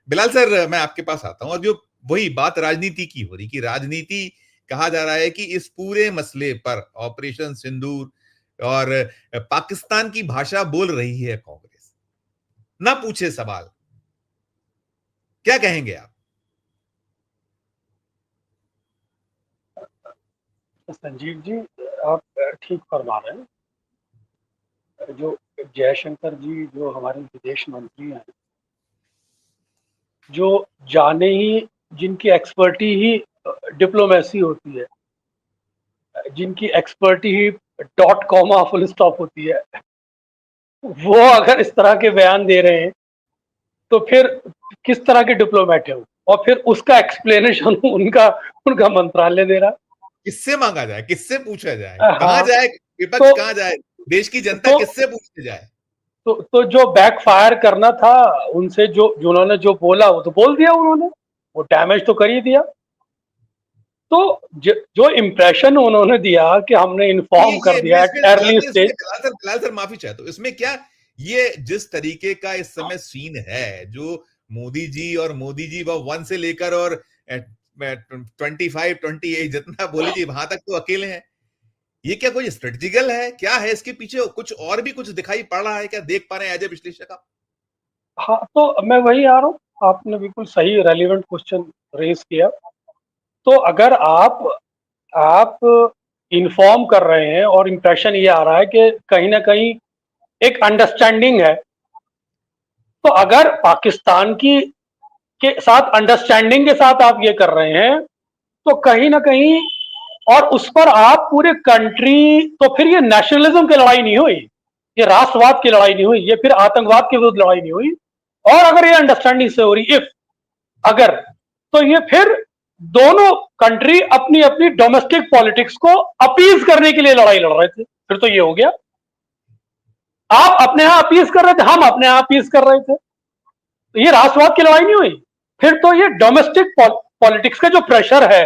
Bilal sir, मैं आपके पास आता हूं और जो वही बात राजनीति की हो रही कि राजनीति कहा जा रहा है कि इस पूरे मसले पर ऑपरेशन सिंदूर और पाकिस्तान की भाषा बोल रही है कांग्रेस, ना पूछे सवाल। क्या कहेंगे आप? संजीव जी, आप ठीक फरमा रहे हैं। जो जयशंकर जी जो हमारे विदेश मंत्री हैं, जो जाने ही जिनकी एक्सपर्टी ही डिप्लोमेसी होती है, जिनकी एक्सपर्टी ही डॉट कॉमा फुल स्टॉप होती है, वो अगर इस तरह के बयान दे रहे हैं तो फिर किस तरह के डिप्लोमेट है वो? और फिर उसका एक्सप्लेनेशन उनका उनका मंत्रालय दे रहा किससे मांगा जाए, किससे पूछा जाए, है। कहां हाँ, जाए, विपक्ष तो कहां जाए, देश की जनता तो किससे पूछने जाए? तो जो बैक फायर करना था उनसे, जो उन्होंने जो बोला वो तो बोल दिया उन्होंने, वो डैमेज तो कर ही दिया। तो जो इम्प्रेशन उन्होंने दिया कि हमने इन्फॉर्म कर ये मैं दिया एट इसमें अर्ली इसमें स्टेज। बिलाल सर माफी चाहता हूं, इसमें क्या, ये जिस तरीके का इस समय सीन है, जो मोदी जी और मोदी जी वो 1 से लेकर और 25 28 जितना बोली जी वहां तक तो अकेले हैं। ये क्या कोई स्ट्रेटेजिकल है, क्या है इसके पीछे? कुछ और भी कुछ दिखाई पड़ रहा है क्या, देख पा रहे हैं एज ए विश्लेषक आप? हाँ, तो मैं वही आ रहा हूँ, आपने बिल्कुल सही रेलिवेंट क्वेश्चन रेज किया। तो अगर आप इन्फॉर्म कर रहे हैं और इम्प्रेशन ये आ रहा है कि कहीं ना कहीं एक अंडरस्टैंडिंग है, तो अगर पाकिस्तान की के साथ अंडरस्टैंडिंग के साथ आप ये कर रहे हैं, तो कहीं ना कहीं, और उस पर आप पूरे कंट्री, तो फिर ये नेशनलिज्म की लड़ाई नहीं हुई, ये राष्ट्रवाद की लड़ाई नहीं हुई, ये फिर आतंकवाद के विरुद्ध लड़ाई नहीं हुई। और अगर ये अंडरस्टैंडिंग से हो रही, इफ अगर, तो ये फिर दोनों कंट्री अपनी अपनी डोमेस्टिक पॉलिटिक्स को अपीज करने के लिए लड़ाई लड़ रहे थे। फिर तो ये हो गया, आप अपने यहां अपीज कर रहे थे, हम अपने यहां अपीज कर रहे थे, तो ये राष्ट्रवाद की लड़ाई नहीं हुई। फिर तो ये डोमेस्टिक पॉलिटिक्स का जो प्रेशर है,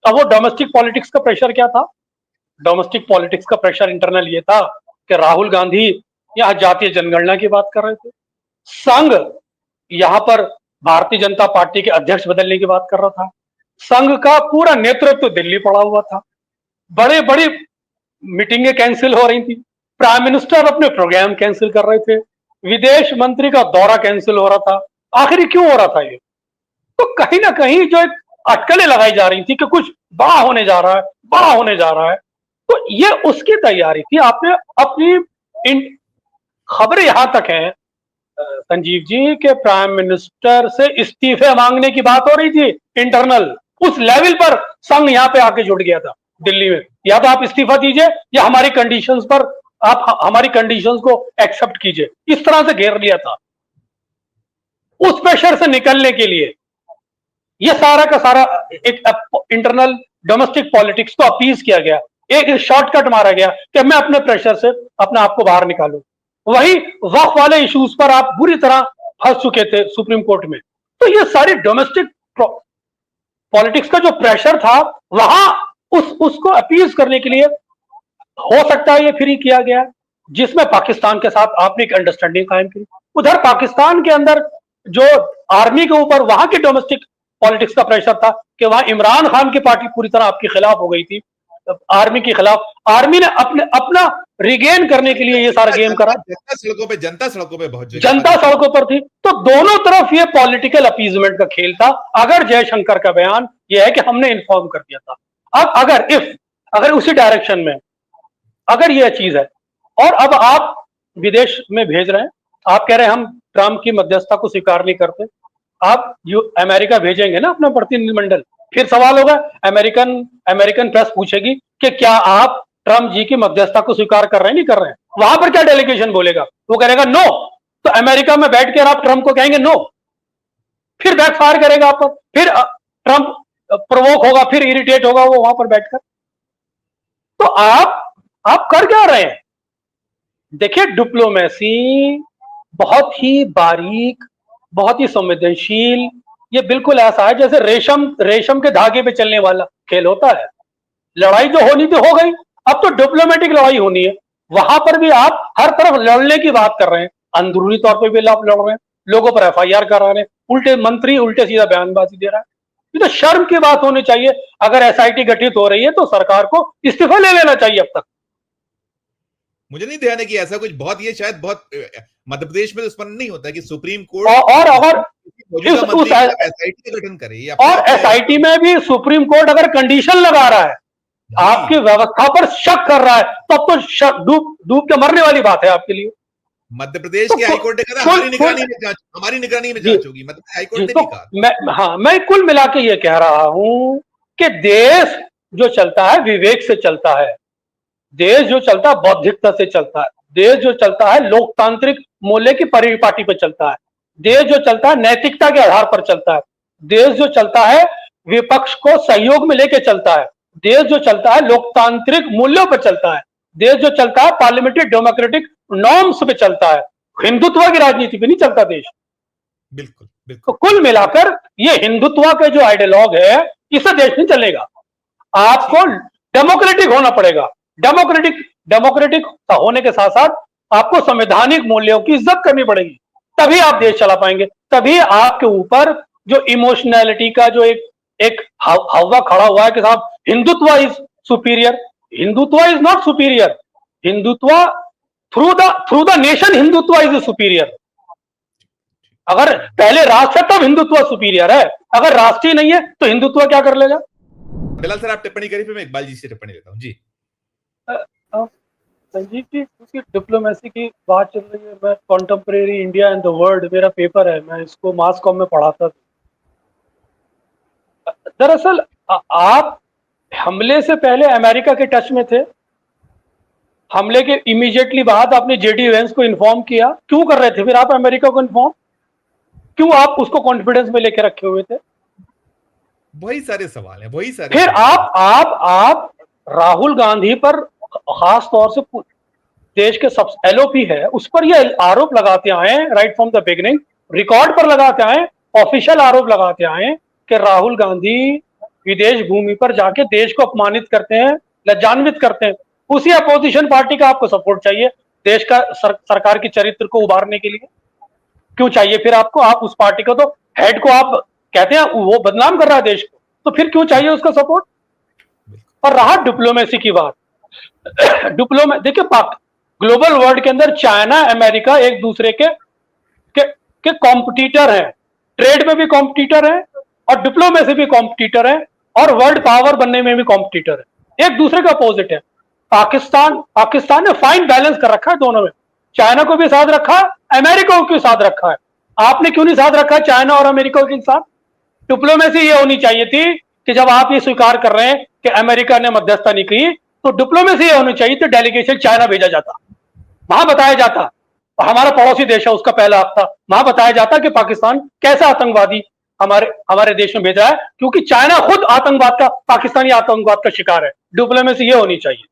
अब वो डोमेस्टिक पॉलिटिक्स का प्रेशर क्या था? डोमेस्टिक पॉलिटिक्स का प्रेशर इंटरनल ये था कि राहुल गांधी यहां जातीय जनगणना की बात कर रहे थे, संघ यहां पर भारतीय जनता पार्टी के अध्यक्ष बदलने की बात कर रहा था, संघ का पूरा नेतृत्व दिल्ली पड़ा हुआ था, बड़े बड़ी मीटिंगें कैंसिल हो रही थी, प्राइम मिनिस्टर अपने प्रोग्राम कैंसिल कर रहे थे, विदेश मंत्री का दौरा कैंसिल हो रहा था। आखिर क्यों हो रहा था ये? तो कहीं ना कहीं जो एक अटकलें लगाई जा रही थी कि कुछ बड़ा होने जा रहा है, बड़ा होने जा रहा है, तो ये उसकी तैयारी थी। आपने अपनी खबरें यहां तक है संजीव जी के प्राइम मिनिस्टर से इस्तीफे मांगने की बात हो रही थी इंटरनल, उस लेवल पर संघ यहां पे आके जुड़ गया था दिल्ली में, या तो आप इस्तीफा दीजिए या हमारी कंडीशंस पर, आप हमारी कंडीशंस को एक्सेप्ट कीजिए, इस तरह से घेर लिया था। उस प्रेशर से निकलने के लिए ये सारा का सारा एक इंटरनल डोमेस्टिक पॉलिटिक्स को अपीज किया गया, एक शॉर्टकट मारा गया कि मैं अपने प्रेशर से अपने आप को बाहर निकालूं। वही वक्फ वाले इश्यूज पर आप बुरी तरह फंस चुके थे सुप्रीम कोर्ट में। तो ये सारी डोमेस्टिक पॉलिटिक्स का जो प्रेशर था, वहां उसको अपीज करने के लिए हो सकता है ये फ्री किया गया, जिसमें पाकिस्तान के साथ आपने एक अंडरस्टैंडिंग कायम की। उधर पाकिस्तान के अंदर जो आर्मी के ऊपर वहां के डोमेस्टिक पॉलिटिक्स का प्रेशर था कि वहां इमरान खान की पार्टी पूरी तरह आपके खिलाफ हो गई थी, आर्मी के खिलाफ। आर्मी ने अपने अपना रिगेन करने के लिए ये सारा गेम करा, जनता सड़कों पे बहुत जगह जनता पाकिस्तान। सड़कों पर थी। तो दोनों तरफ ये पॉलिटिकल अपीजमेंट का खेल था। अगर जयशंकर का बयान ये है कि हमने इन्फॉर्म कर दिया था, अब अगर उसी डायरेक्शन में अगर ये चीज है, और अब आप विदेश में भेज रहे हैं, आप कह रहे हैं हम ट्रंप की मध्यस्थता को स्वीकार नहीं करते, आप अमेरिका भेजेंगे ना अपना प्रतिनिधिमंडल, फिर सवाल होगा, अमेरिकन अमेरिकन प्रेस पूछेगी कि क्या आप ट्रंप जी की मध्यस्थता को स्वीकार कर रहे हैं, नहीं कर रहे हैं? वहां पर क्या डेलीगेशन बोलेगा? वो कहेगा नो। तो अमेरिका में बैठ कर आप ट्रंप को कहेंगे नो, फिर बैकफायर करेगा आप पर, फिर ट्रंप प्रोवोक होगा, फिर इरिटेट होगा वो वहां पर बैठकर। तो आप कर क्या रहे हैं? देखिए, डिप्लोमेसी बहुत ही बारीक, बहुत ही संवेदनशील, ये बिल्कुल ऐसा है जैसे रेशम रेशम के धागे पे चलने वाला खेल होता है। लड़ाई जो होनी थी हो गई, अब तो डिप्लोमेटिक लड़ाई होनी है। वहां पर भी आप हर तरफ लड़ने की बात कर रहे हैं, अंदरूनी तौर पर भी आप लड़ रहे हैं, लोगों पर एफआईआर करा रहे हैं, उल्टे मंत्री उल्टे सीधा बयानबाजी दे रहा है। ये तो शर्म की बात होनी चाहिए। अगर एसआईटी गठित हो रही है तो सरकार को इस्तीफा ले लेना चाहिए अब तक। मुझे नहीं ध्यान है कि ऐसा कुछ बहुत, ये शायद बहुत मध्य प्रदेश में तो स्पष्ट नहीं होता कि सुप्रीम कोर्ट और अगर मौजूदा मंत्री एसआईटी का गठन करे, और एसआईटी में भी सुप्रीम कोर्ट अगर कंडीशन लगा रहा है, आपकी व्यवस्था पर शक कर रहा है, तब तो डूब के मरने वाली बात है आपके लिए। मध्य प्रदेश के हाईकोर्ट ने कहा हमारी निगरानी में जांच होगी, मतलब हाईकोर्ट ने भी कहा। मैं कुल मिला के ये कह रहा हूं कि देश जो चलता है विवेक से चलता है, देश जो चलता है बौद्धिकता से चलता है, देश जो चलता है लोकतांत्रिक मूल्य की परिपाटी पर चलता है, देश जो चलता है नैतिकता के आधार पर चलता है, देश जो चलता है विपक्ष को सहयोग में लेके चलता है, देश जो चलता है लोकतांत्रिक मूल्यों पर चलता है, देश जो चलता है पार्लियामेंट्री डेमोक्रेटिक नॉर्म्स पे चलता है, हिंदुत्व की राजनीति पे नहीं चलता देश। बिल्कुल बिल्कुल। तो कुल मिलाकर ये हिंदुत्व के जो आइडियोलॉग है, इससे देश नहीं चलेगा। आपको डेमोक्रेटिक होना पड़ेगा। डेमोक्रेटिक होने के साथ साथ आपको संवैधानिक मूल्यों की इज्जत करनी पड़ेगी, तभी आप देश चला पाएंगे। तभी आपके ऊपर जो इमोशनैलिटी का जो एक हवा खड़ा हुआ है कि साहब Hindutva is superior, Hindutva is not superior, Hindutva through the nation Hindutva is superior. अगर पहले राष्ट्र है तब हिंदुत्व सुपीरियर है, अगर राष्ट्र ही नहीं है तो हिंदुत्व क्या कर लेगा। बिलाल सर आप टिप्पणी करिए, फिर मैं इकबाल जी से टिप्पणी लेता हूं जी। संजीव जी, क्योंकि डिप्लोमेसी की बात चल रही है, मैं contemporary India and the world मेरा पेपर है, मैं इसको मास कॉम में पढ़ाता था। दरअसल आप हमले से पहले अमेरिका के टच में थे, हमले के इमीडिएटली बाद आपने जेडी वेंस को इन्फॉर्म किया, क्यों कर रहे थे फिर आप अमेरिका को इन्फॉर्म, क्यों आप उसको कॉन्फिडेंस में लेके रखे हुए थे। वही सारे सवाल हैं, वही सारे। फिर आप राहुल गांधी पर खास तौर से देश के सब एलओपी है उस पर यह आरोप लगाते आए right from the beginning, record पर लगाते आए, ऑफिशियल आरोप लगाते आए कि राहुल गांधी विदेश भूमि पर जाके देश को अपमानित करते हैं, लज्जान्वित करते हैं। उसी अपोजिशन पार्टी का आपको सपोर्ट चाहिए देश का सरकार की चरित्र को उभारने के लिए। क्यों चाहिए फिर आपको, आप उस पार्टी को तो हेड को आप कहते हैं वो बदनाम कर रहा है देश को, तो फिर क्यों चाहिए उसका सपोर्ट। और रहा डिप्लोमेसी की बात, देखिए ग्लोबल वर्ल्ड के अंदर चाइना अमेरिका एक दूसरे के कॉम्पिटिटर हैं, ट्रेड में भी कॉम्पिटिटर हैं और डिप्लोमेसी भी कॉम्पिटिटर है और वर्ल्ड पावर बनने में भी कॉम्पिटिटर है, एक दूसरे का अपोजिट है। पाकिस्तान ने फाइन बैलेंस कर रखा है दोनों में, चाइना को भी साथ रखा, अमेरिका को भी साथ रखा है। आपने क्यों नहीं साथ रखा चाइना और अमेरिका के साथ। डिप्लोमेसी ये होनी चाहिए थी कि जब आप ये स्वीकार कर रहे हैं कि अमेरिका ने मध्यस्थता नहीं की, तो डिप्लोमेसी ये होनी चाहिए थी डेलीगेशन चाइना भेजा जाता, वहां बताया जाता, हमारा पड़ोसी देश है उसका पहला हक था, वहां बताया जाता कि पाकिस्तान कैसा आतंकवादी हमारे देश में भेजा है, क्योंकि चाइना खुद आतंकवाद का, पाकिस्तानी आतंकवाद का शिकार है। डिप्लोमेसी ये होनी चाहिए।